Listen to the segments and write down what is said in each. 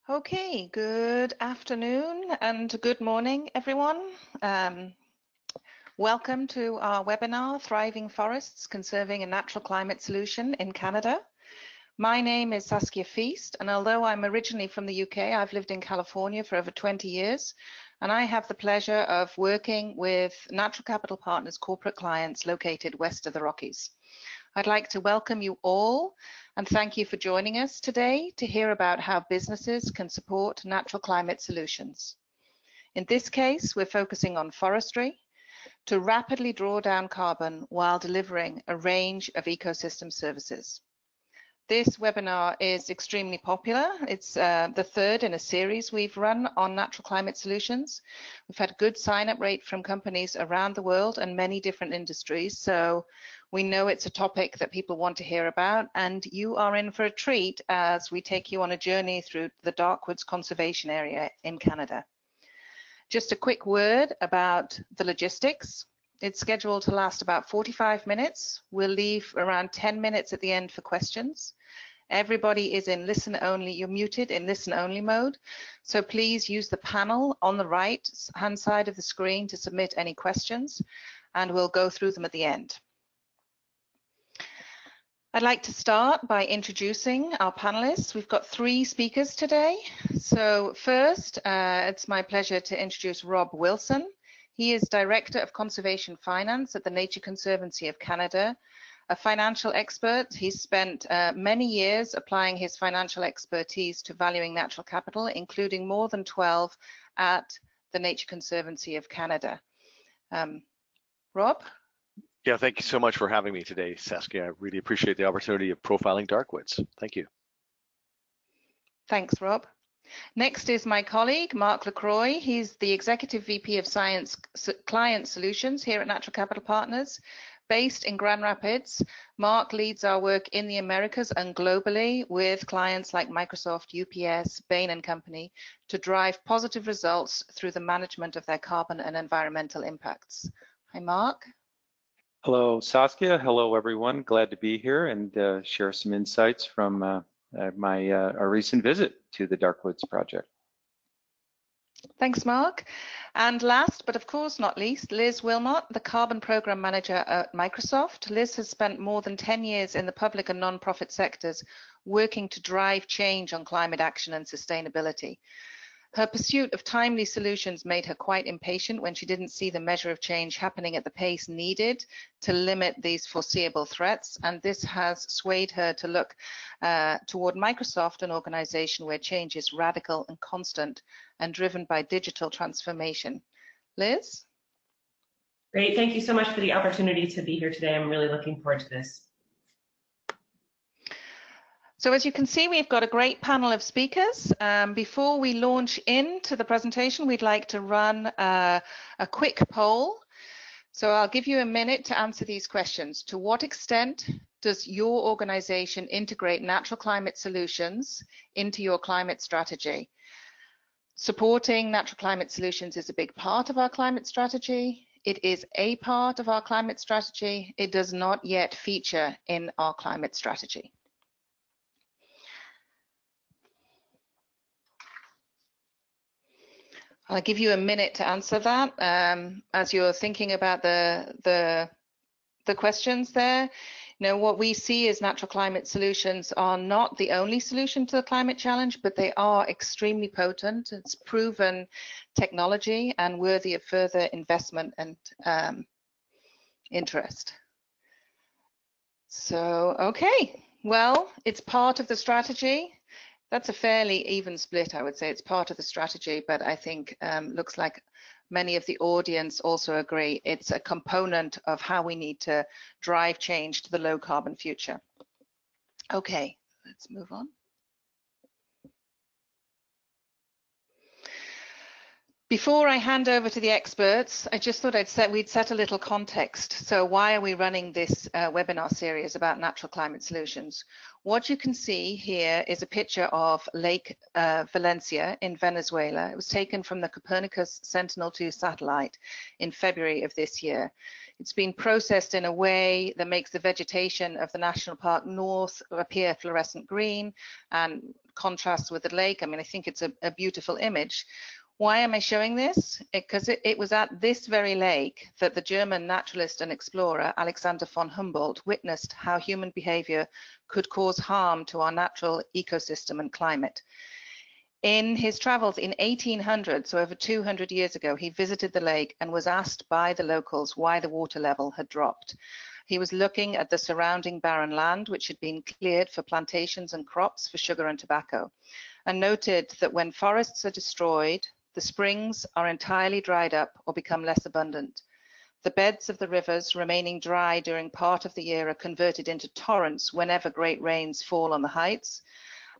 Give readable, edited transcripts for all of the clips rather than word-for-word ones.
Okay, good afternoon and good morning, everyone. Welcome to our webinar, Thriving Forests, Conserving a Natural Climate Solution in Canada. My name is Saskia Feast, and although I'm originally from the UK, I've lived in California for over 20 years, and I have the pleasure of working with Natural Capital Partners corporate clients located west of the Rockies. I'd like to welcome you all and thank you for joining us today to hear about how businesses can support natural climate solutions. In this case, we're focusing on forestry to rapidly draw down carbon while delivering a range of ecosystem services. This webinar is extremely popular. It's the third in a series we've run on natural climate solutions. We've had a good sign-up rate from companies around the world and many different industries. So we know it's a topic that people want to hear about, and you are in for a treat as we take you on a journey through the Darkwoods conservation area in Canada. Just a quick word about the logistics. It's scheduled to last about 45 minutes. We'll leave around 10 minutes at the end for questions. Everybody is in listen only, you're muted in listen only mode. So please use the panel on the right hand side of the screen to submit any questions, and we'll go through them at the end. I'd like to start by introducing our panelists. We've got 3 speakers today. So first, it's my pleasure to introduce Rob Wilson. He is Director of Conservation Finance at the Nature Conservancy of Canada, a financial expert. He's spent many years applying his financial expertise to valuing natural capital, including more than 12 at the Nature Conservancy of Canada. Rob? Yeah, thank you so much for having me today, Saskia. I really appreciate the opportunity of profiling Darkwoods. Thank you. Thanks, Rob. Next is my colleague, Mark LaCroix. He's the Executive VP of Science Client Solutions here at Natural Capital Partners. Based in Grand Rapids, Mark leads our work in the Americas and globally with clients like Microsoft, UPS, Bain & Company to drive positive results through the management of their carbon and environmental impacts. Hi, Mark. Hello, Saskia. Hello, everyone. Glad to be here and share some insights from our recent visit to the Darkwoods project. Thanks, Mark. And last, but of course not least, Liz Wilmot, the Carbon Program Manager at Microsoft. Liz has spent more than 10 years in the public and non-profit sectors working to drive change on climate action and sustainability. Her pursuit of timely solutions made her quite impatient when she didn't see the measure of change happening at the pace needed to limit these foreseeable threats, and this has swayed her to look toward Microsoft, an organization where change is radical and constant and driven by digital transformation. Liz? Great, thank you so much for the opportunity to be here today. I'm really looking forward to this. So as you can see, we've got a great panel of speakers. Before we launch into the presentation, we'd like to run a quick poll. So I'll give you a minute to answer these questions. To what extent does your organization integrate natural climate solutions into your climate strategy? Supporting natural climate solutions is a big part of our climate strategy. It is a part of our climate strategy. It does not yet feature in our climate strategy. I'll give you a minute to answer that as you're thinking about the questions there. You know, what we see is natural climate solutions are not the only solution to the climate challenge, but they are extremely potent. It's proven technology and worthy of further investment and interest. So, okay, well, it's part of the strategy. That's a fairly even split, I would say. It's part of the strategy, but I think looks like many of the audience also agree. It's a component of how we need to drive change to the low carbon future. Okay, let's move on. Before I hand over to the experts, I just thought we'd set a little context. So why are we running this webinar series about natural climate solutions? What you can see here is a picture of Lake Valencia in Venezuela. It was taken from the Copernicus Sentinel-2 satellite in February of this year. It's been processed in a way that makes the vegetation of the National Park North appear fluorescent green and contrasts with the lake. I mean, I think it's a beautiful image. Why am I showing this? Because it was at this very lake that the German naturalist and explorer Alexander von Humboldt witnessed how human behavior could cause harm to our natural ecosystem and climate. In his travels in 1800, so over 200 years ago, he visited the lake and was asked by the locals why the water level had dropped. He was looking at the surrounding barren land, which had been cleared for plantations and crops for sugar and tobacco, and noted that when forests are destroyed, the springs are entirely dried up or become less abundant. The beds of the rivers remaining dry during part of the year are converted into torrents whenever great rains fall on the heights,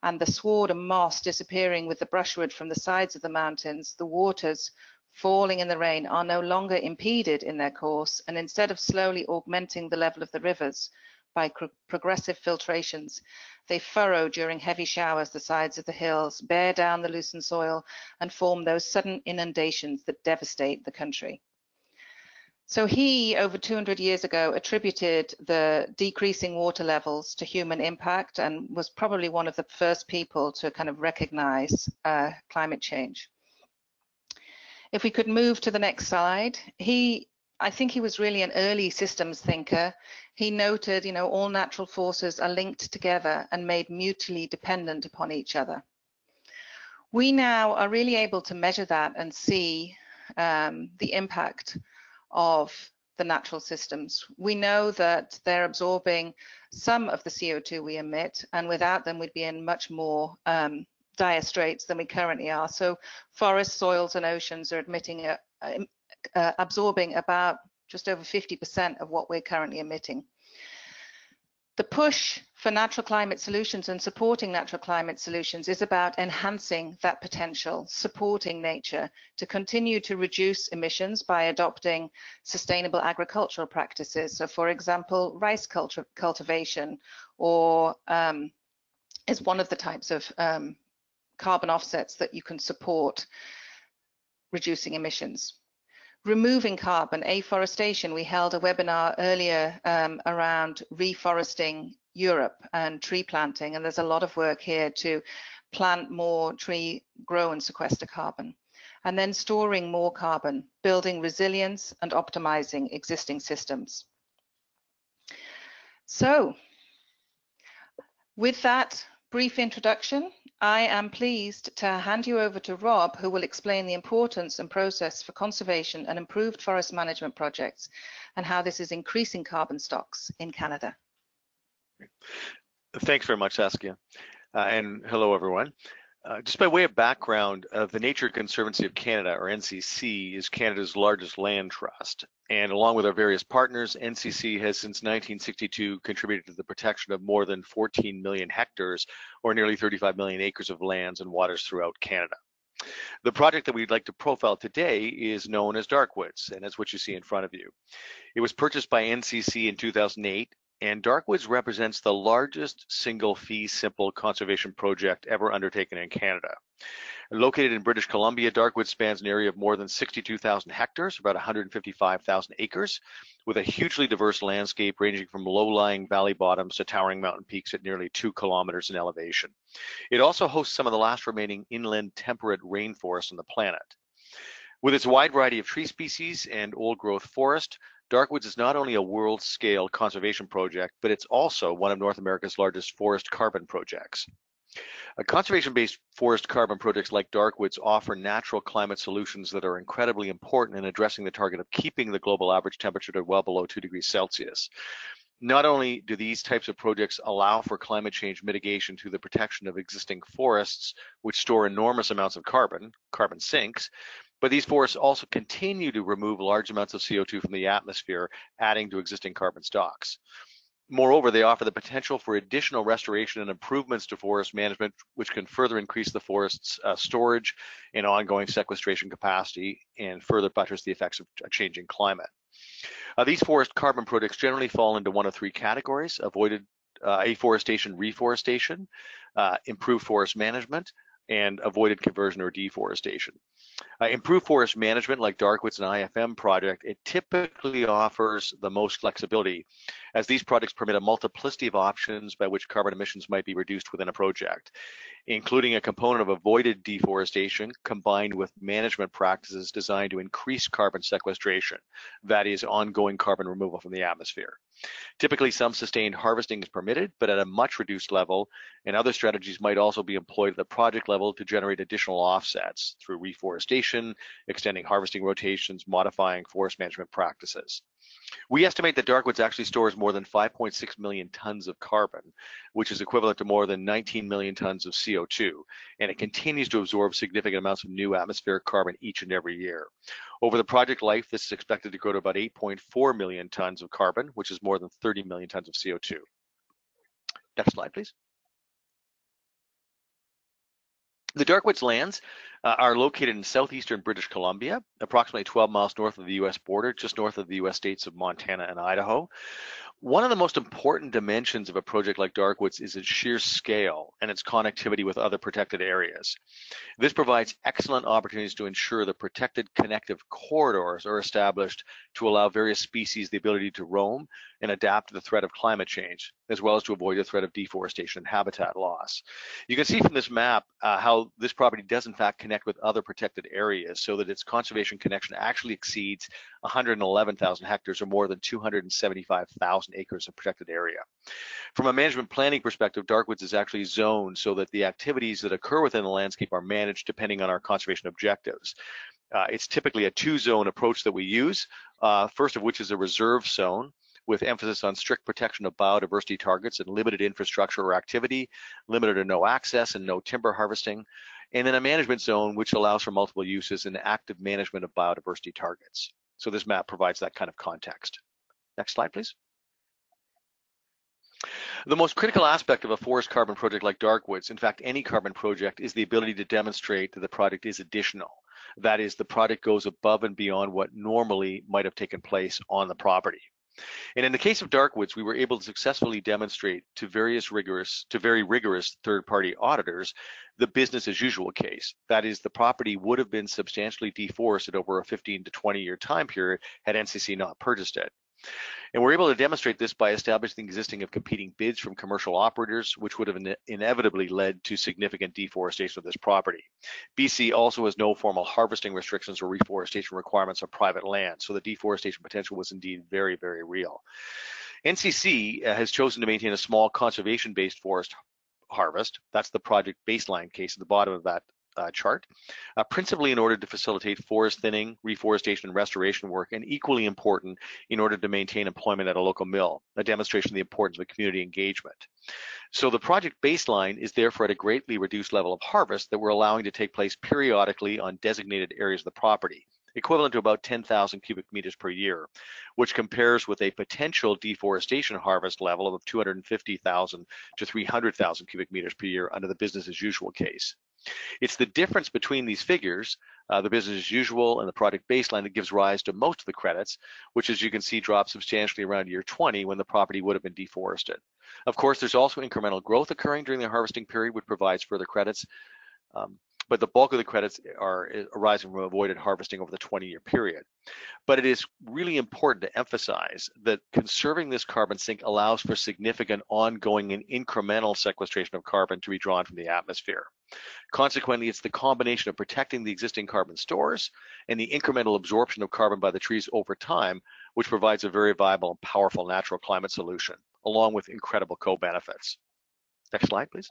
and the sward and moss disappearing with the brushwood from the sides of the mountains, the waters falling in the rain are no longer impeded in their course, and instead of slowly augmenting the level of the rivers by progressive filtrations, they furrow during heavy showers the sides of the hills, bear down the loosened soil, and form those sudden inundations that devastate the country. So he, over 200 years ago, attributed the decreasing water levels to human impact and was probably one of the first people to kind of recognize climate change. If we could move to the next slide, I think he was really an early systems thinker. He noted, all natural forces are linked together and made mutually dependent upon each other. We now are really able to measure that and see the impact of the natural systems. We know that they're absorbing some of the CO2 we emit, and without them we'd be in much more dire straits than we currently are. So forests, soils and oceans are absorbing about just over 50% of what we're currently emitting. The push for natural climate solutions and supporting natural climate solutions is about enhancing that potential, supporting nature to continue to reduce emissions by adopting sustainable agricultural practices. So for example, rice cultivation or is one of the types of carbon offsets that you can support reducing emissions. Removing carbon, afforestation. We held a webinar earlier around reforesting Europe and tree planting, and there's a lot of work here to plant more tree, grow and sequester carbon. And then storing more carbon, building resilience and optimizing existing systems. So, with that brief introduction, I am pleased to hand you over to Rob, who will explain the importance and process for conservation and improved forest management projects and how this is increasing carbon stocks in Canada. Thanks very much, Saskia. And hello, everyone. Just by way of background, the Nature Conservancy of Canada, or NCC, is Canada's largest land trust. And along with our various partners, NCC has since 1962 contributed to the protection of more than 14 million hectares, or nearly 35 million acres of lands and waters throughout Canada. The project that we'd like to profile today is known as Darkwoods, and that's what you see in front of you. It was purchased by NCC in 2008, and Darkwoods represents the largest single fee simple conservation project ever undertaken in Canada. Located in British Columbia, Darkwoods spans an area of more than 62,000 hectares, about 155,000 acres, with a hugely diverse landscape ranging from low-lying valley bottoms to towering mountain peaks at nearly 2 kilometers in elevation. It also hosts some of the last remaining inland temperate rainforests on the planet. With its wide variety of tree species and old-growth forest, Darkwoods is not only a world-scale conservation project, but it's also one of North America's largest forest carbon projects. Conservation-based forest carbon projects like Darkwoods offer natural climate solutions that are incredibly important in addressing the target of keeping the global average temperature to well below 2 degrees Celsius. Not only do these types of projects allow for climate change mitigation through the protection of existing forests, which store enormous amounts of carbon sinks, but these forests also continue to remove large amounts of CO2 from the atmosphere, adding to existing carbon stocks. Moreover, they offer the potential for additional restoration and improvements to forest management, which can further increase the forest's storage and ongoing sequestration capacity and further buttress the effects of a changing climate. These forest carbon projects generally fall into one of 3 categories: avoided afforestation, reforestation, improved forest management, and avoided conversion or deforestation. Improved forest management like Darkwoods and IFM project, it typically offers the most flexibility, as these projects permit a multiplicity of options by which carbon emissions might be reduced within a project, including a component of avoided deforestation combined with management practices designed to increase carbon sequestration, that is, ongoing carbon removal from the atmosphere. Typically, some sustained harvesting is permitted, but at a much reduced level, and other strategies might also be employed at the project level to generate additional offsets through reforestation, extending harvesting rotations, modifying forest management practices. We estimate that Darkwoods actually stores more than 5.6 million tons of carbon, which is equivalent to more than 19 million tons of CO2, and it continues to absorb significant amounts of new atmospheric carbon each and every year. Over the project life, this is expected to grow to about 8.4 million tons of carbon, which is more than 30 million tons of CO2. Next slide, please. The Darkwoods lands are located in southeastern British Columbia, approximately 12 miles north of the US border, just north of the US states of Montana and Idaho. One of the most important dimensions of a project like Darkwoods is its sheer scale and its connectivity with other protected areas. This provides excellent opportunities to ensure the protected connective corridors are established to allow various species the ability to roam and adapt to the threat of climate change, as well as to avoid the threat of deforestation and habitat loss. You can see from this map how this property does in fact connect with other protected areas, so that its conservation connection actually exceeds 111,000 hectares, or more than 275,000 acres of protected area. From a management planning perspective, Darkwoods is actually zoned so that the activities that occur within the landscape are managed depending on our conservation objectives. It's typically a two-zone approach that we use, first of which is a reserve zone, with emphasis on strict protection of biodiversity targets and limited infrastructure or activity, limited or no access and no timber harvesting, and then a management zone which allows for multiple uses and active management of biodiversity targets. So this map provides that kind of context. Next slide, please. The most critical aspect of a forest carbon project like Darkwoods, in fact any carbon project, is the ability to demonstrate that the project is additional. That is, the project goes above and beyond what normally might have taken place on the property. And in the case of Darkwoods, we were able to successfully demonstrate to very rigorous third-party auditors the business as usual case. That is, the property would have been substantially deforested over a 15 to 20-year time period had NCC not purchased it. And we're able to demonstrate this by establishing the existing of competing bids from commercial operators, which would have inevitably led to significant deforestation of this property. BC also has no formal harvesting restrictions or reforestation requirements on private land, so the deforestation potential was indeed very, very real. NCC has chosen to maintain a small conservation-based forest harvest. That's the project baseline case at the bottom of that chart, principally in order to facilitate forest thinning, reforestation, and restoration work, and equally important in order to maintain employment at a local mill, a demonstration of the importance of community engagement. So the project baseline is therefore at a greatly reduced level of harvest that we're allowing to take place periodically on designated areas of the property, equivalent to about 10,000 cubic meters per year, which compares with a potential deforestation harvest level of 250,000 to 300,000 cubic meters per year under the business as usual case. It's the difference between these figures, the business as usual and the project baseline, that gives rise to most of the credits, which, as you can see, drops substantially around year 20 when the property would have been deforested. Of course, there's also incremental growth occurring during the harvesting period, which provides further credits, but the bulk of the credits are arising from avoided harvesting over the 20-year period. But it is really important to emphasize that conserving this carbon sink allows for significant ongoing and incremental sequestration of carbon to be drawn from the atmosphere. Consequently, it's the combination of protecting the existing carbon stores and the incremental absorption of carbon by the trees over time, which provides a very viable and powerful natural climate solution, along with incredible co-benefits. Next slide, please.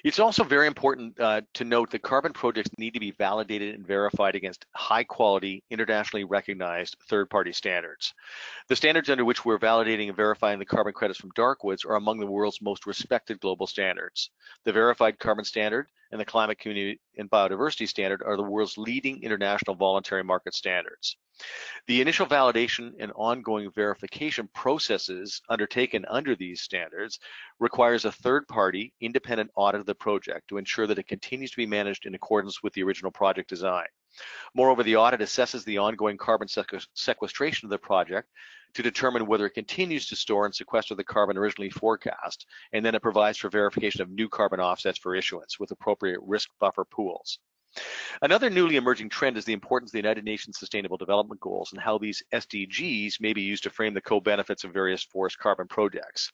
It's also very important to note that carbon projects need to be validated and verified against high quality, internationally recognized third-party standards. The standards under which we're validating and verifying the carbon credits from Darkwoods are among the world's most respected global standards. The Verified Carbon Standard and the Climate, Community, and Biodiversity Standard are the world's leading international voluntary market standards. The initial validation and ongoing verification processes undertaken under these standards requires a third-party independent audit of the project to ensure that it continues to be managed in accordance with the original project design. Moreover, the audit assesses the ongoing carbon sequestration of the project to determine whether it continues to store and sequester the carbon originally forecast, and then it provides for verification of new carbon offsets for issuance with appropriate risk buffer pools. Another newly emerging trend is the importance of the United Nations Sustainable Development Goals and how these SDGs may be used to frame the co-benefits of various forest carbon projects.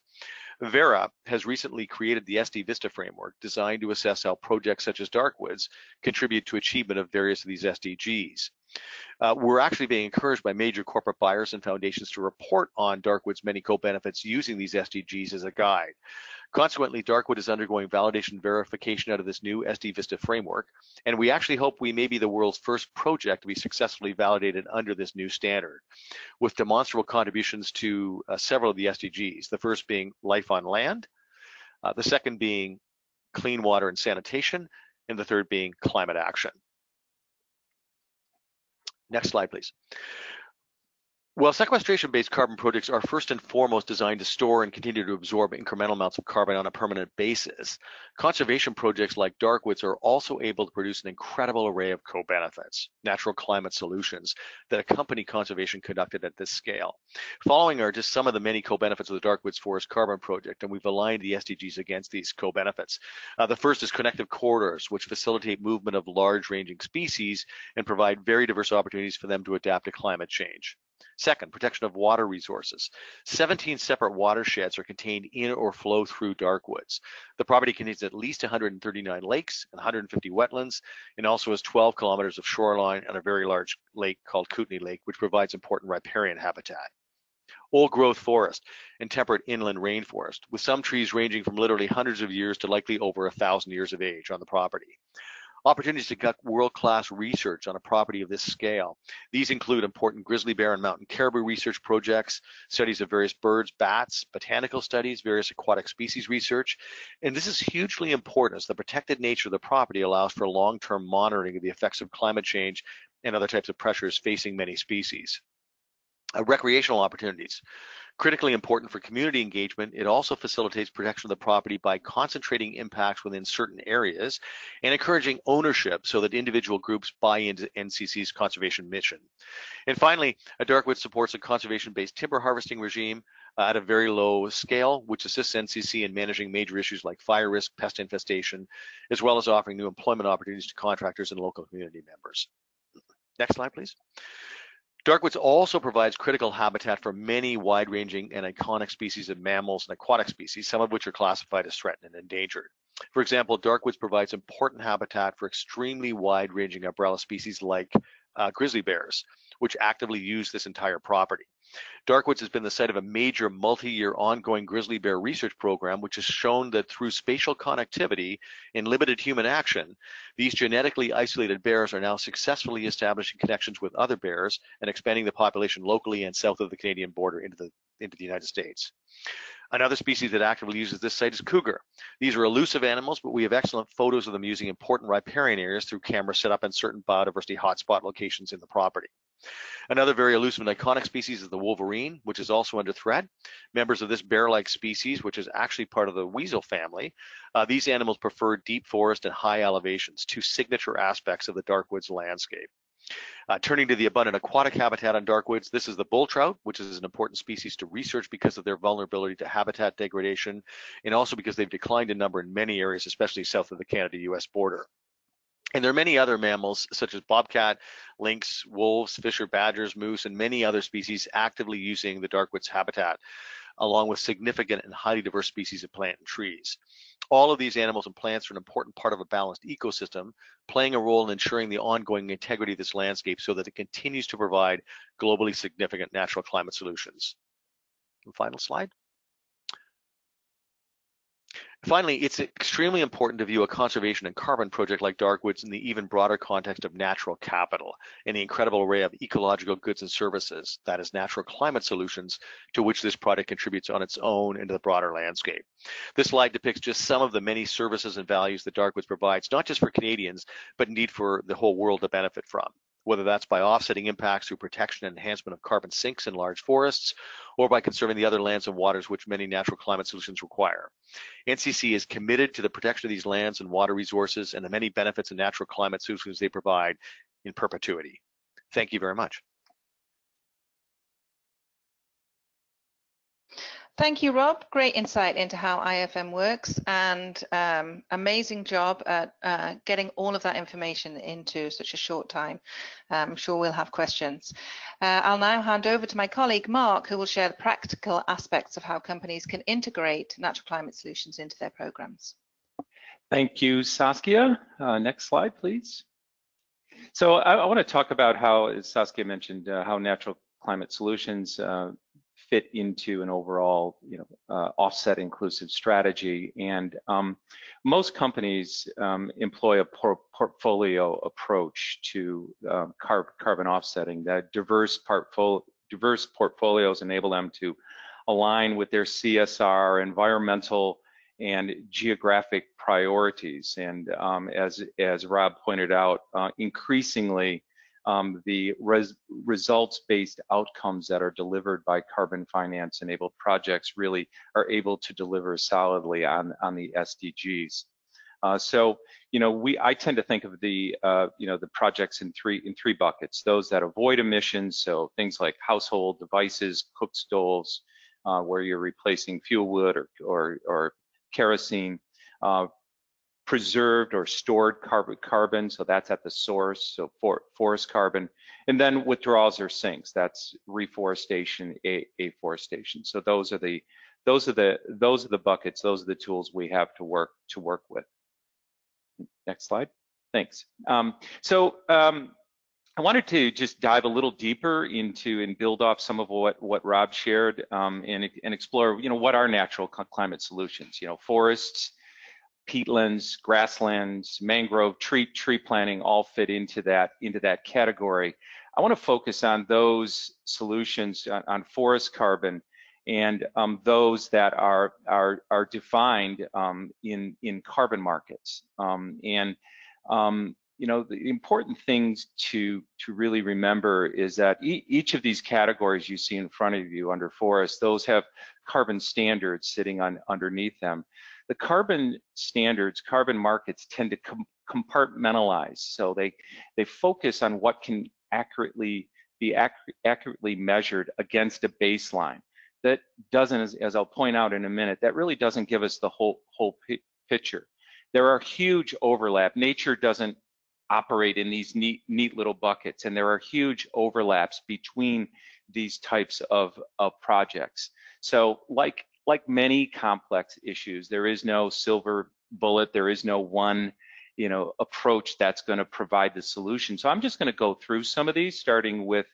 Vera has recently created the SD Vista framework designed to assess how projects such as Darkwoods contribute to achievement of various of these SDGs. We're actually being encouraged by major corporate buyers and foundations to report on Darkwoods' many co-benefits using these SDGs as a guide. Consequently, Darkwood is undergoing validation and verification out of this new SD Vista framework, and we actually hope we may be the world's first project to be successfully validated under this new standard, with demonstrable contributions to several of the SDGs, the first being life on land, the second being clean water and sanitation, and the third being climate action. Next slide, please. Well, sequestration-based carbon projects are first and foremost designed to store and continue to absorb incremental amounts of carbon on a permanent basis. Conservation projects like Darkwoods are also able to produce an incredible array of co-benefits, natural climate solutions that accompany conservation conducted at this scale. Following are just some of the many co-benefits of the Darkwoods Forest Carbon Project, and we've aligned the SDGs against these co-benefits. The first is connective corridors, which facilitate movement of large-ranging species and provide very diverse opportunities for them to adapt to climate change. Second, protection of water resources. 17 separate watersheds are contained in or flow through Darkwoods. The property contains at least 139 lakes and 150 wetlands, and also has 12 kilometers of shoreline and a very large lake called Kootenai Lake, which provides important riparian habitat. Old growth forest and temperate inland rainforest, with some trees ranging from literally hundreds of years to likely over 1,000 years of age on the property. Opportunities to conduct world-class research on a property of this scale. These include important grizzly bear and mountain caribou research projects, studies of various birds, bats, botanical studies, various aquatic species research. And this is hugely important as the protected nature of the property allows for long-term monitoring of the effects of climate change and other types of pressures facing many species. Recreational opportunities. Critically important for community engagement, it also facilitates protection of the property by concentrating impacts within certain areas and encouraging ownership so that individual groups buy into NCC's conservation mission. And finally, Darkwood supports a conservation-based timber harvesting regime at a very low scale, which assists NCC in managing major issues like fire risk, pest infestation, as well as offering new employment opportunities to contractors and local community members. Next slide, please. Darkwoods also provides critical habitat for many wide-ranging and iconic species of mammals and aquatic species, some of which are classified as threatened and endangered. For example, Darkwoods provides important habitat for extremely wide-ranging umbrella species like grizzly bears, which actively use this entire property. Darkwoods has been the site of a major multi-year ongoing grizzly bear research program, which has shown that through spatial connectivity and limited human action, these genetically isolated bears are now successfully establishing connections with other bears and expanding the population locally and south of the Canadian border into the United States. Another species that actively uses this site is cougar. These are elusive animals, but we have excellent photos of them using important riparian areas through cameras set up in certain biodiversity hotspot locations in the property. Another very elusive and iconic species is the wolverine, which is also under threat. Members of this bear-like species, which is actually part of the weasel family, these animals prefer deep forest and high elevations, two signature aspects of the Darkwoods landscape. Turning to the abundant aquatic habitat on Darkwoods, this is the bull trout, which is an important species to research because of their vulnerability to habitat degradation, and also because they've declined in number in many areas, especially south of the Canada-US border. And there are many other mammals, such as bobcat, lynx, wolves, fisher badgers, moose, and many other species actively using the Darkwoods habitat, along with significant and highly diverse species of plant and trees. All of these animals and plants are an important part of a balanced ecosystem, playing a role in ensuring the ongoing integrity of this landscape so that it continues to provide globally significant natural climate solutions. And final slide. Finally, it's extremely important to view a conservation and carbon project like Darkwoods in the even broader context of natural capital and the incredible array of ecological goods and services, that is natural climate solutions, to which this project contributes on its own into the broader landscape. This slide depicts just some of the many services and values that Darkwoods provides, not just for Canadians, but indeed for the whole world to benefit from, whether that's by offsetting impacts through protection and enhancement of carbon sinks in large forests, or by conserving the other lands and waters which many natural climate solutions require. NCC is committed to the protection of these lands and water resources and the many benefits and natural climate solutions they provide in perpetuity. Thank you very much. Thank you, Rob. Great insight into how IFM works, and amazing job at getting all of that information into such a short time. I'm sure we'll have questions. I'll now hand over to my colleague, Mark, who will share the practical aspects of how companies can integrate natural climate solutions into their programs. Thank you, Saskia. Next slide, please. So I want to talk about how, as Saskia mentioned, how natural climate solutions fit into an overall, offset inclusive strategy. And most companies employ a portfolio approach to carbon offsetting. That diverse portfolios enable them to align with their CSR, environmental, and geographic priorities. And as Rob pointed out, increasingly, the results-based outcomes that are delivered by carbon finance-enabled projects really are able to deliver solidly on the SDGs. So, I tend to think of the projects in three buckets: those that avoid emissions, so things like household devices, cook stoves, where you're replacing fuel wood or kerosene. Preserved or stored carbon, so that's at the source, so forest carbon, and then withdrawals or sinks, that's reforestation, afforestation. So those are the buckets, those are the tools we have to work with. Next slide. Thanks. I wanted to just dive a little deeper into and build off some of what Rob shared, and explore what are natural climate solutions. Forests, peatlands, grasslands, mangrove, tree planting all fit into that category. I want to focus on those solutions on forest carbon, and those that are defined in carbon markets. The important things to really remember is that each of these categories you see in front of you under forest, those have carbon standards sitting underneath them. The carbon standards, carbon markets tend to compartmentalize, so they focus on what can be accurately measured against a baseline. That doesn't, as I'll point out in a minute, that really doesn't give us the whole picture. There are huge overlap. Nature doesn't operate in these neat little buckets, and there are huge overlaps between these types of projects. So like many complex issues, there is no silver bullet, there is no one approach that's going to provide the solution. So I'm just going to go through some of these, starting with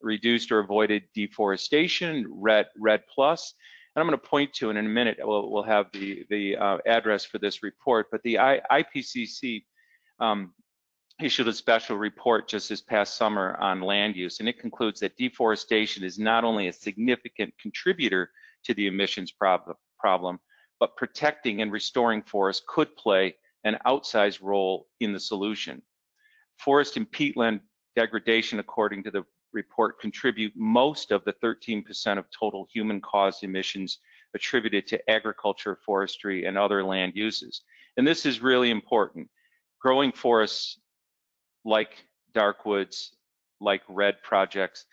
reduced or avoided deforestation, red plus. And I'm going to point to, and in a minute we'll have the address for this report, but the IPCC issued a special report just this past summer on land use, and it concludes that deforestation is not only a significant contributor to the emissions problem, but protecting and restoring forests could play an outsized role in the solution. Forest and peatland degradation, according to the report, contribute most of the 13% of total human-caused emissions attributed to agriculture, forestry, and other land uses. And this is really important. Growing forests like Darkwoods, like RED projects,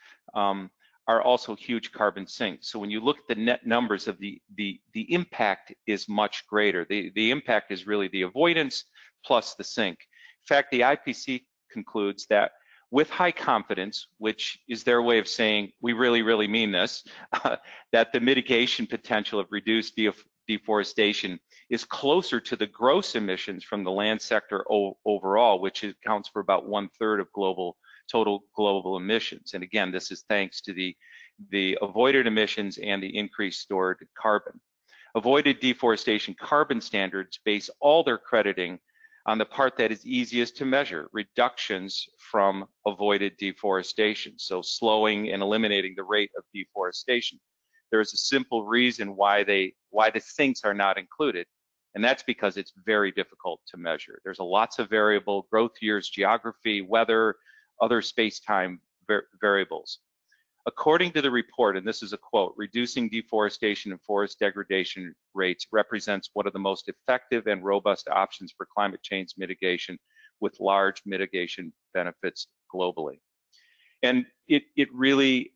are also huge carbon sinks. So when you look at the net numbers of the impact is much greater. The impact is really the avoidance plus the sink. In fact, the IPCC concludes that with high confidence, which is their way of saying, we really, really mean this, that the mitigation potential of reduced deforestation is closer to the gross emissions from the land sector overall, which accounts for about 1/3 of total global emissions. And again, this is thanks to the avoided emissions and the increased stored carbon. Avoided deforestation carbon standards base all their crediting on the part that is easiest to measure, reductions from avoided deforestation, so slowing and eliminating the rate of deforestation. There's a simple reason why the sinks are not included, and that's because it's very difficult to measure. There's lots of variable growth years, geography, weather, other space-time variables. According to the report, and this is a quote, reducing deforestation and forest degradation rates represents one of the most effective and robust options for climate change mitigation with large mitigation benefits globally. And it really,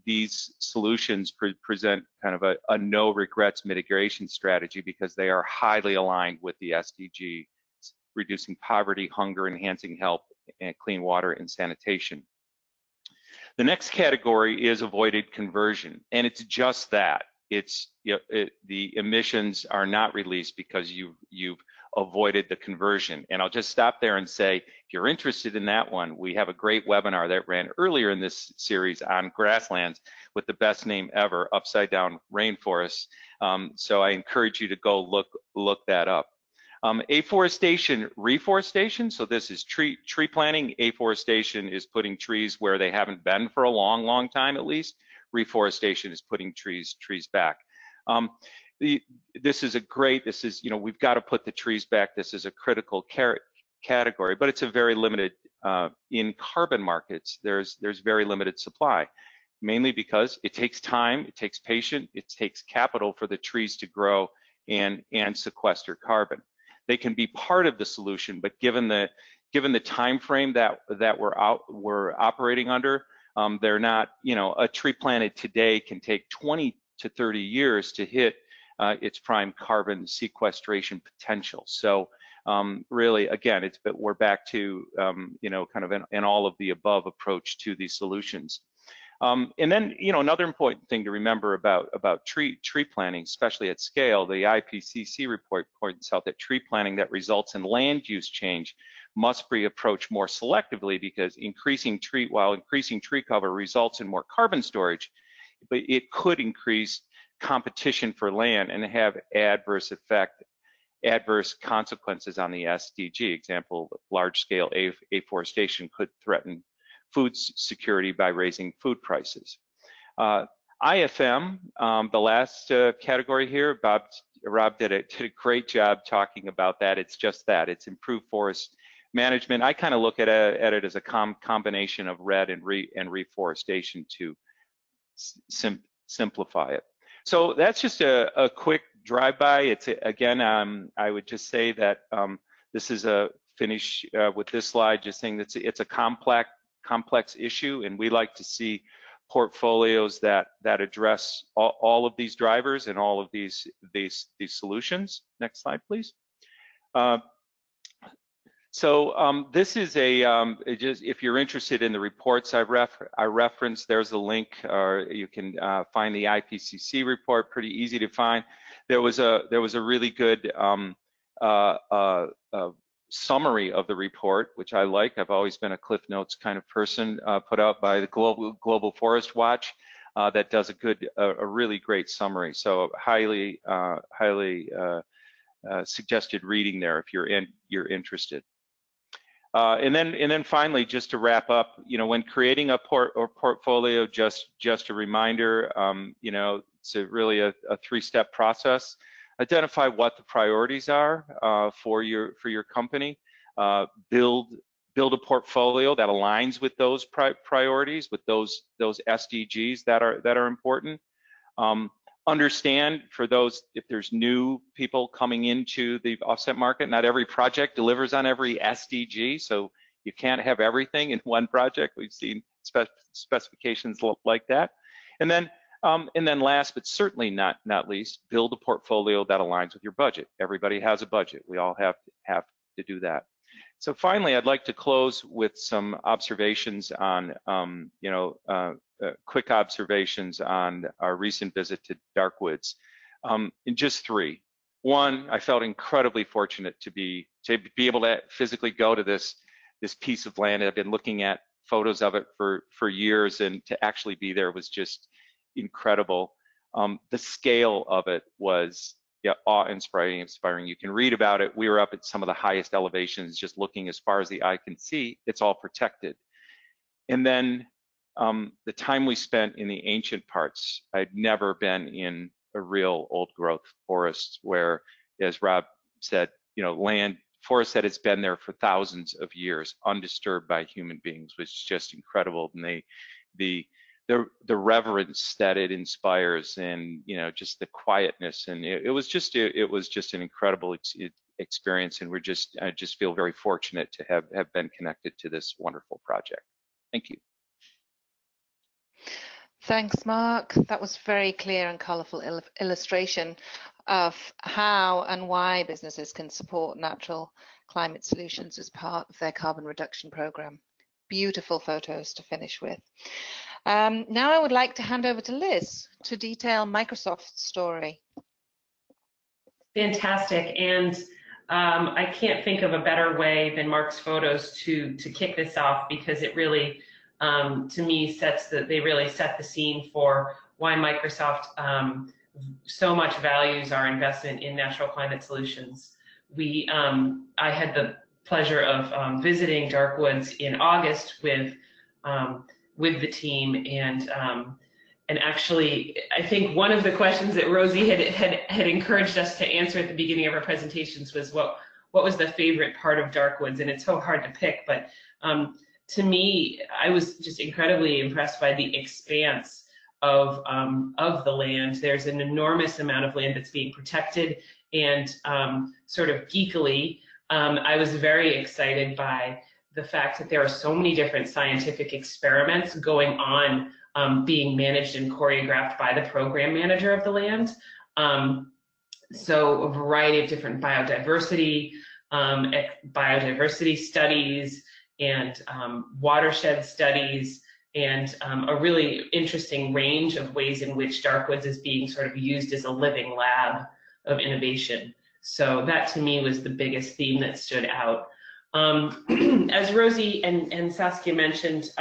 these solutions present kind of a no regrets mitigation strategy because they are highly aligned with the SDG, reducing poverty, hunger, enhancing health, and clean water and sanitation. The next category is avoided conversion, and it's just that. It's the emissions are not released because you've avoided the conversion. And I'll just stop there and say, if you're interested in that one, we have a great webinar that ran earlier in this series on grasslands with the best name ever, Upside Down Rainforests. So I encourage you to go look that up. Afforestation, reforestation. So this is tree planting. Afforestation is putting trees where they haven't been for a long time at least. Reforestation is putting trees back. This is, we've got to put the trees back. This is a critical category, but it's a very limited, in carbon markets, there's very limited supply, mainly because it takes time, it takes patience, it takes capital for the trees to grow and sequester carbon. They can be part of the solution, but given the time frame that we're operating under, they're not, a tree planted today can take 20 to 30 years to hit its prime carbon sequestration potential. So really, again, we're back to, kind of an all of the above approach to these solutions. And then, another important thing to remember about tree planting, especially at scale, the IPCC report points out that tree planting that results in land use change must be approached more selectively because increasing tree cover results in more carbon storage, but it could increase competition for land and have adverse consequences on the SDG. Example, large-scale afforestation could threaten food security by raising food prices. IFM, the last category here, Rob did a great job talking about that. It's just that, it's improved forest management. I kind of look at it as a combination of RED and reforestation to simplify it. So that's just a quick drive-by. It's again, I would just say that this is a finish with this slide, just saying that it's a complex issue, and we like to see portfolios that address all of these drivers and all of these solutions. Next slide, please. So this is just if you're interested in the reports I referenced, there's a link. You can find the IPCC report, pretty easy to find. There was a really good summary of the report, which I like. I've always been a Cliff Notes kind of person, put out by the Global Forest Watch, that does a really great summary. So highly suggested reading there if you're interested. And then finally, just to wrap up, when creating a portfolio, just a reminder, it's really a three-step process. Identify what the priorities are for your company. Build a portfolio that aligns with those priorities, with those SDGs that are important. Understand for those, if there's new people coming into the offset market, not every project delivers on every SDG, so you can't have everything in one project. We've seen specifications like that. And then last, but certainly not least, build a portfolio that aligns with your budget. Everybody has a budget. We all have to do that. So finally, I'd like to close with some observations on, quick observations on our recent visit to Darkwoods. In just three. One, I felt incredibly fortunate to be able to physically go to this piece of land. I've been looking at photos of it for years, and to actually be there was just incredible. The scale of it was awe-inspiring. You can read about it. We were up at some of the highest elevations, just looking as far as the eye can see. It's all protected. And then the time we spent in the ancient parts, I'd never been in a real old growth forest where, as Rob said, forest that has been there for thousands of years, undisturbed by human beings, was just incredible. And the reverence that it inspires, and just the quietness, and it was just an incredible experience. And I just feel very fortunate to have been connected to this wonderful project. Thank you. Thanks, Mark. That was very clear and colourful illustration of how and why businesses can support natural climate solutions as part of their carbon reduction programme. Beautiful photos to finish with. Now I would like to hand over to Liz to detail Microsoft's story. Fantastic, and I can't think of a better way than Mark's photos to kick this off, because it really, to me, they really set the scene for why Microsoft so much values our investment in natural climate solutions. I had the pleasure of visiting Darkwoods in August with the team, and actually, I think one of the questions that Rosie had encouraged us to answer at the beginning of our presentations was what was the favorite part of Darkwoods, and it's so hard to pick, but to me, I was just incredibly impressed by the expanse of the land. There's an enormous amount of land that's being protected, and sort of geekily, I was very excited by the fact that there are so many different scientific experiments going on, being managed and choreographed by the program manager of the land. So a variety of different biodiversity studies and watershed studies, and a really interesting range of ways in which Darkwoods is being sort of used as a living lab of innovation. So that to me was the biggest theme that stood out. As Rosie and Saskia mentioned,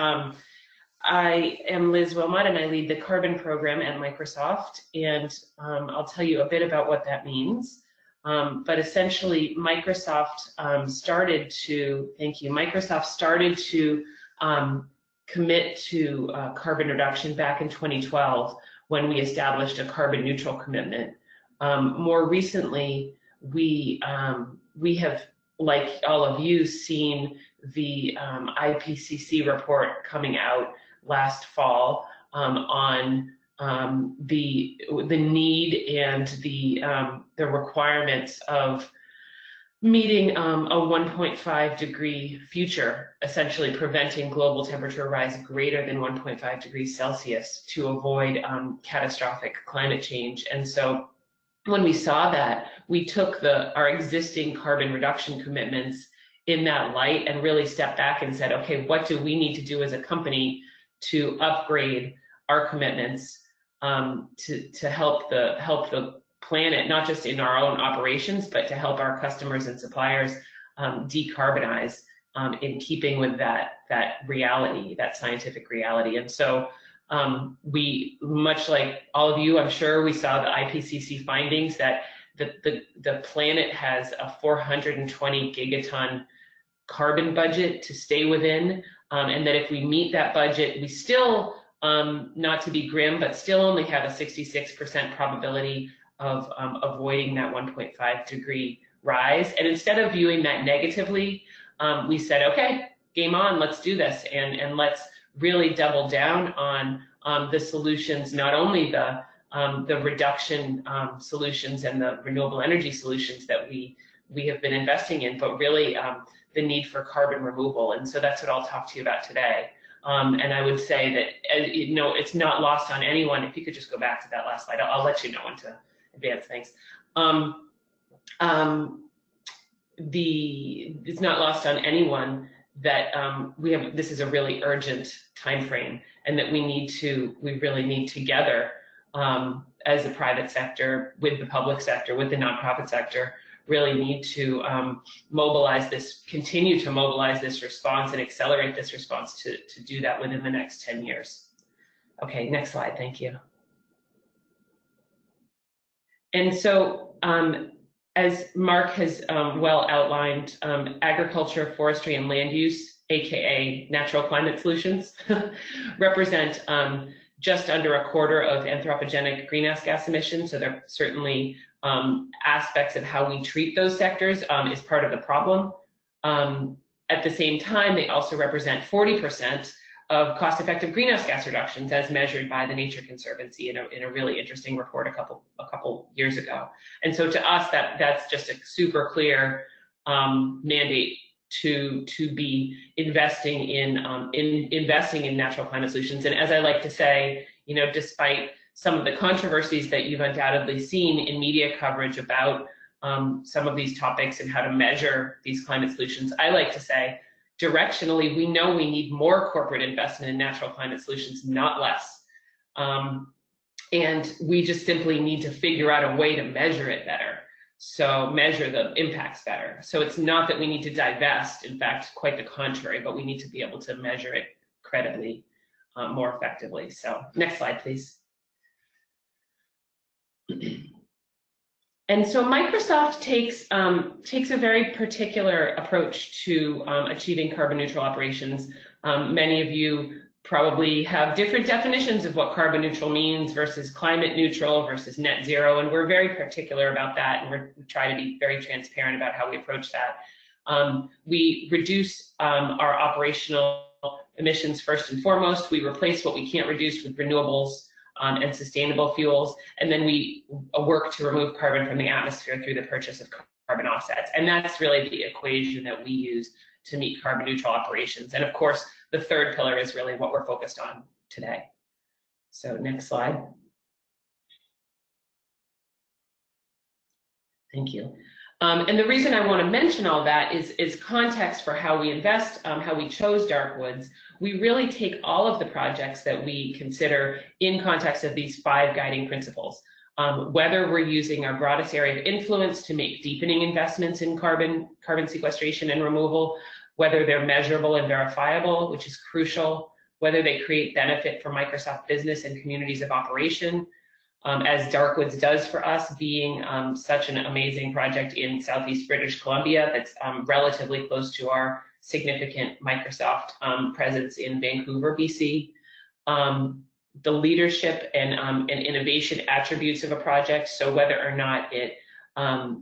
I am Liz Wilmot, and I lead the carbon program at Microsoft, and I'll tell you a bit about what that means. But essentially, Microsoft started to commit to carbon reduction back in 2012 when we established a carbon neutral commitment. More recently, we have, like all of you, seen the IPCC report coming out last fall on the need and the requirements of meeting a 1.5 degree future, essentially preventing global temperature rise greater than 1.5 degrees Celsius to avoid catastrophic climate change. And so when we saw that, we took our existing carbon reduction commitments in that light and really stepped back and said, okay, what do we need to do as a company to upgrade our commitments to help the planet, not just in our own operations, but to help our customers and suppliers decarbonize in keeping with that reality, that scientific reality. And so we, much like all of you, I'm sure we saw the IPCC findings that the planet has a 420 gigaton carbon budget to stay within, and that if we meet that budget, we still, not to be grim, but still only have a 66% probability of avoiding that 1.5 degree rise. And instead of viewing that negatively, we said, okay, game on, let's do this, and let's really double down on the solutions, not only the reduction solutions and the renewable energy solutions that we have been investing in, but really the need for carbon removal. And so that's what I'll talk to you about today. And I would say that, you know, it's not lost on anyone. If you could just go back to that last slide, I'll let you know when to advance things. It's not lost on anyone that this is a really urgent time frame, and that we really need together as a private sector, with the public sector, with the nonprofit sector, really need to continue to mobilize this response and accelerate this response to do that within the next 10 years. Okay, next slide, thank you. And so, as Mark has well outlined, agriculture, forestry, and land use, aka natural climate solutions, represent just under a quarter of anthropogenic greenhouse gas emissions. So they're certainly aspects of how we treat those sectors is part of the problem. At the same time, they also represent 40% of cost-effective greenhouse gas reductions, as measured by the Nature Conservancy in a really interesting report a couple years ago. And so to us, that's just a super clear mandate to be investing in natural climate solutions. And as I like to say, you know, despite some of the controversies that you've undoubtedly seen in media coverage about some of these topics and how to measure these climate solutions, I like to say, directionally, we know we need more corporate investment in natural climate solutions, not less. And we just simply need to figure out a way to measure it better. So measure the impacts better. So it's not that we need to divest, in fact, quite the contrary, but we need to be able to measure it credibly, more effectively. So next slide, please. And so Microsoft takes a very particular approach to achieving carbon neutral operations. Many of you probably have different definitions of what carbon neutral means versus climate neutral versus net zero, and we're very particular about that, and we try to be very transparent about how we approach that. We reduce our operational emissions first and foremost. We replace what we can't reduce with renewables and sustainable fuels, and then we work to remove carbon from the atmosphere through the purchase of carbon offsets. And that's really the equation that we use to meet carbon neutral operations. And of course, the third pillar is really what we're focused on today. So next slide. Thank you. And the reason I want to mention all that is context for how we invest, how we chose Darkwoods. We really take all of the projects that we consider in context of these 5 guiding principles. Whether we're using our broadest area of influence to make deepening investments in carbon sequestration and removal, whether they're measurable and verifiable, which is crucial, whether they create benefit for Microsoft business and communities of operation, as Darkwoods does for us, being such an amazing project in Southeast British Columbia that's relatively close to our significant Microsoft presence in Vancouver, BC. The leadership and innovation attributes of a project, so whether or not it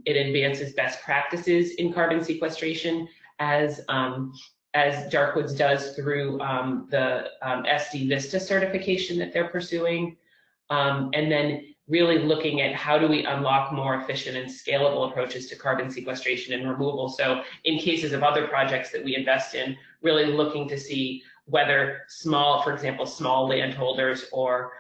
advances best practices in carbon sequestration, as Darkwoods does through the SD Vista certification that they're pursuing, and then really looking at how do we unlock more efficient and scalable approaches to carbon sequestration and removal. So in cases of other projects that we invest in, really looking to see whether for example, small landholders or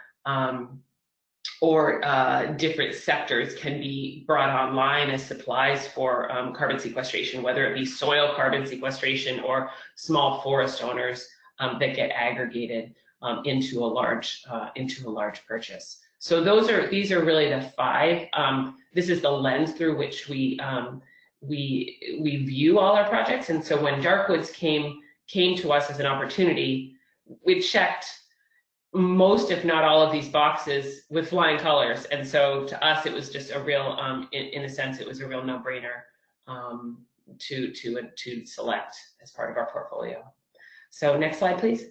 different sectors can be brought online as supplies for carbon sequestration, whether it be soil carbon sequestration or small forest owners that get aggregated into a large purchase. So these are really the 5. This is the lens through which we view all our projects. And so when Darkwoods came to us as an opportunity, we checked most, if not all, of these boxes with flying colors. And so to us, it was just a real, in a sense, it was a real no-brainer to select as part of our portfolio. So next slide, please.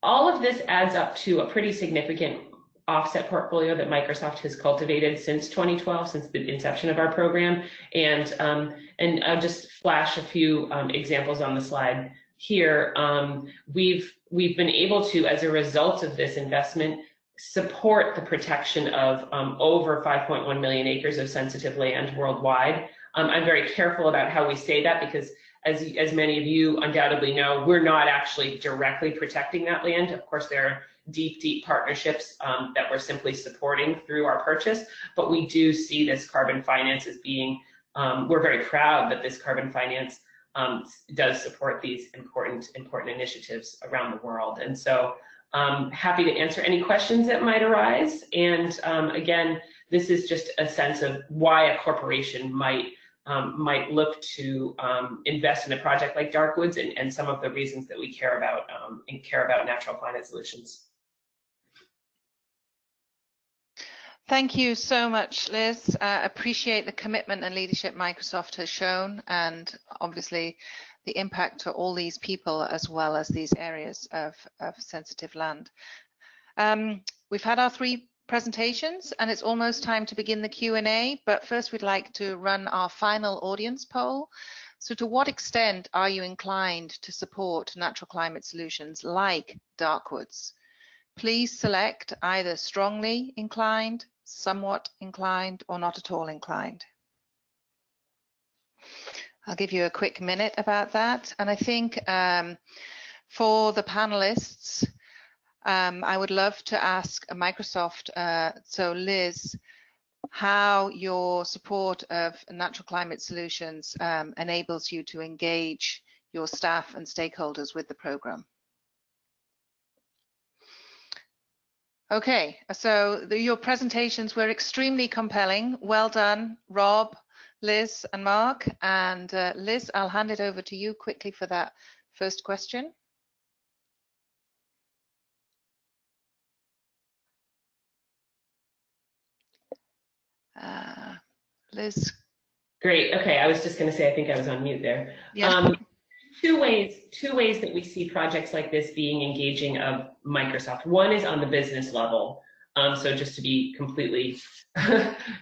All of this adds up to a pretty significant offset portfolio that Microsoft has cultivated since 2012, since the inception of our program. And I'll just flash a few examples on the slide here. We've been able to, as a result of this investment, support the protection of over 5.1 million acres of sensitive land worldwide. I'm very careful about how we say that because as many of you undoubtedly know, we're not actually directly protecting that land. Of course, there are deep partnerships that we're simply supporting through our purchase, but we do see this carbon finance as being, we're very proud that this carbon finance does support these important initiatives around the world. And so happy to answer any questions that might arise. And again, this is just a sense of why a corporation might look to invest in a project like Darkwoods, and some of the reasons that we care about natural climate solutions. Thank you so much, Liz. Appreciate the commitment and leadership Microsoft has shown, and obviously the impact to all these people as well as these areas of sensitive land. We've had our 3 presentations and it's almost time to begin the Q&A, but first we'd like to run our final audience poll. So to what extent are you inclined to support natural climate solutions like Darkwoods? Please select either strongly inclined, somewhat inclined, or not at all inclined. I'll give you a quick minute about that. And I think For the panelists, I would love to ask Microsoft, so Liz, how your support of natural climate solutions enables you to engage your staff and stakeholders with the program. Okay, so your presentations were extremely compelling. Well done, Rob, Liz, and Mark. And Liz, I'll hand it over to you quickly for that first question. Liz. Great. Okay, I was just going to say I think I was on mute there. Yeah. Two ways that we see projects like this being engaging of Microsoft. One is on the business level. So just to be completely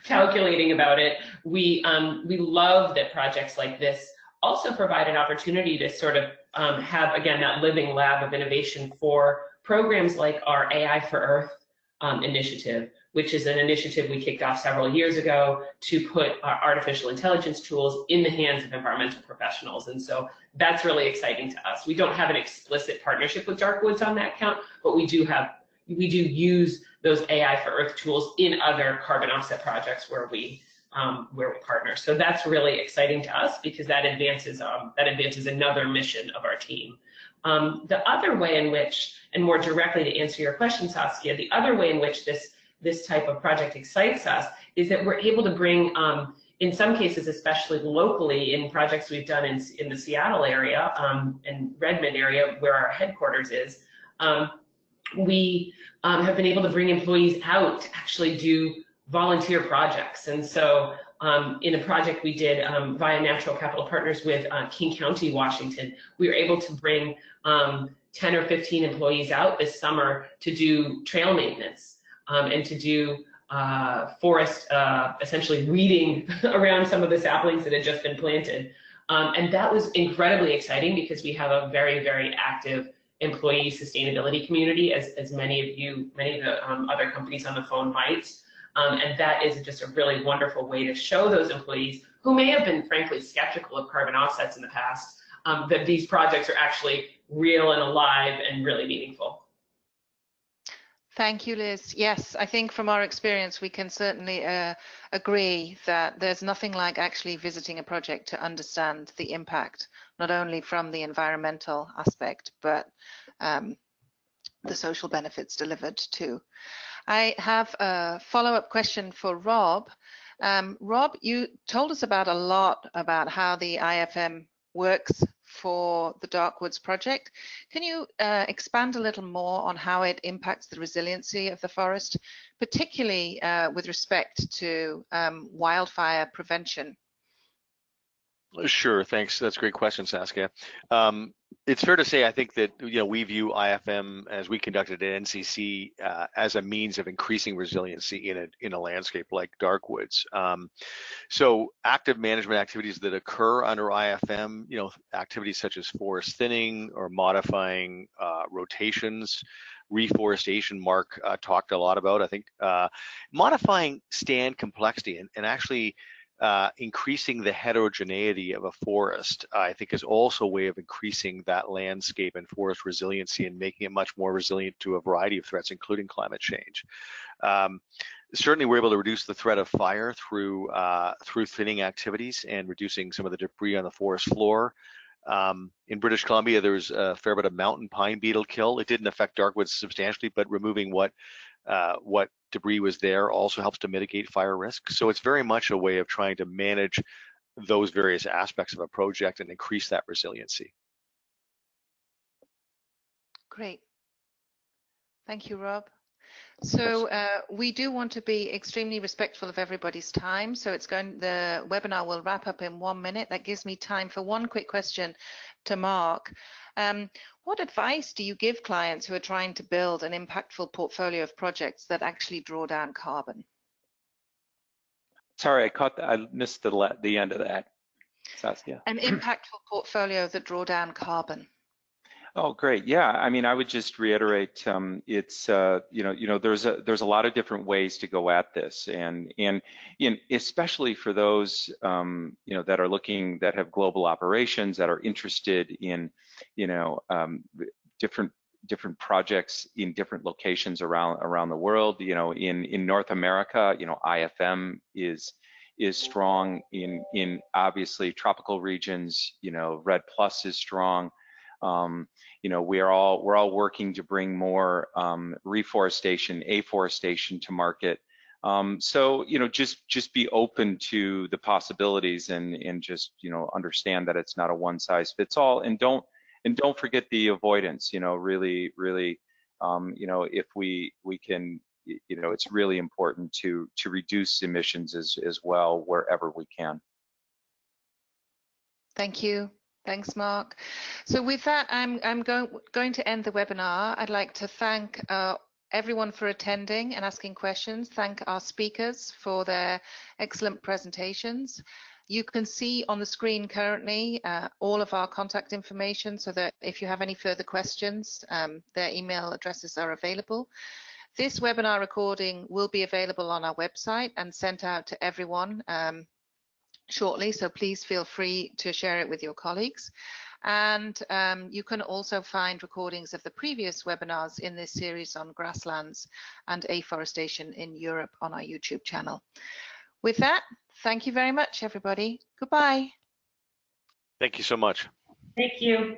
calculating about it, we love that projects like this also provide an opportunity to sort of have, again, that living lab of innovation for programs like our AI for Earth initiative, which is an initiative we kicked off several years ago to put our artificial intelligence tools in the hands of environmental professionals. And so that's really exciting to us. We don't have an explicit partnership with Darkwoods on that count, but we do use those AI for Earth tools in other carbon offset projects where we partner. So that's really exciting to us because that advances another mission of our team. The other way in which, and more directly to answer your question, Saskia, the other way in which this type of project excites us is that we're able to bring, in some cases, especially locally in projects we've done in the Seattle area and Redmond area where our headquarters is, we have been able to bring employees out to actually do volunteer projects. And so in a project we did via Natural Capital Partners with King County, Washington, we were able to bring 10 or 15 employees out this summer to do trail maintenance and to do forest, essentially weeding around some of the saplings that had just been planted. And that was incredibly exciting because we have a very, very active employee sustainability community, as many of the other companies on the phone might. And that is just a really wonderful way to show those employees who may have been, frankly, skeptical of carbon offsets in the past, that these projects are actually real and alive and really meaningful. Thank you, Liz. Yes, I think from our experience, we can certainly agree that there's nothing like actually visiting a project to understand the impact, not only from the environmental aspect, but the social benefits delivered too. I have a follow-up question for Rob. Rob, you told us about a lot about how the IFM works for the Darkwoods project. Can you expand a little more on how it impacts the resiliency of the forest, particularly with respect to wildfire prevention? Sure, thanks. That's a great question, Saskia. It's fair to say, I think that we view IFM as we conducted at NCC as a means of increasing resiliency in a landscape like Darkwoods. So active management activities that occur under IFM, activities such as forest thinning or modifying rotations, reforestation, Mark talked a lot about. I think modifying stand complexity and actually increasing the heterogeneity of a forest, I think, is also a way of increasing that landscape and forest resiliency and making it much more resilient to a variety of threats, including climate change. Certainly, we're able to reduce the threat of fire through thinning activities and reducing some of the debris on the forest floor. In British Columbia, there's a fair bit of mountain pine beetle kill. It didn't affect Darkwoods substantially, but removing what debris was there also helps to mitigate fire risk. So it's very much a way of trying to manage those various aspects of a project and increase that resiliency. Great. Thank you, Rob. So we do want to be extremely respectful of everybody's time. So the webinar will wrap up in 1 minute. That gives me time for one quick question to Mark. What advice do you give clients who are trying to build an impactful portfolio of projects that actually draw down carbon? Sorry, I missed the end of that, Saskia. An impactful portfolio that draw down carbon. Oh, great. Yeah, I mean, I would just reiterate, it's there's a lot of different ways to go at this, and especially for those that are that have global operations, that are interested in different projects in different locations around the world. You know, in North America, you know, IFM is strong. In obviously tropical regions, you know, Red Plus is strong. You know, we're all working to bring more reforestation, afforestation to market. So, you know, just be open to the possibilities and just, you know, understand that it's not a one size fits all, and don't forget the avoidance. You know, really, you know, if we can, you know, it's really important to reduce emissions as well wherever we can. Thank you. Thanks, Mark. So with that, I'm going to end the webinar. I'd like to thank everyone for attending and asking questions. Thank our speakers for their excellent presentations. You can see on the screen currently all of our contact information, so that if you have any further questions, their email addresses are available. This webinar recording will be available on our website and sent out to everyone shortly, so please feel free to share it with your colleagues. And you can also find recordings of the previous webinars in this series on grasslands and afforestation in Europe on our YouTube channel. With that, thank you very much, everybody. Goodbye. Thank you so much. Thank you.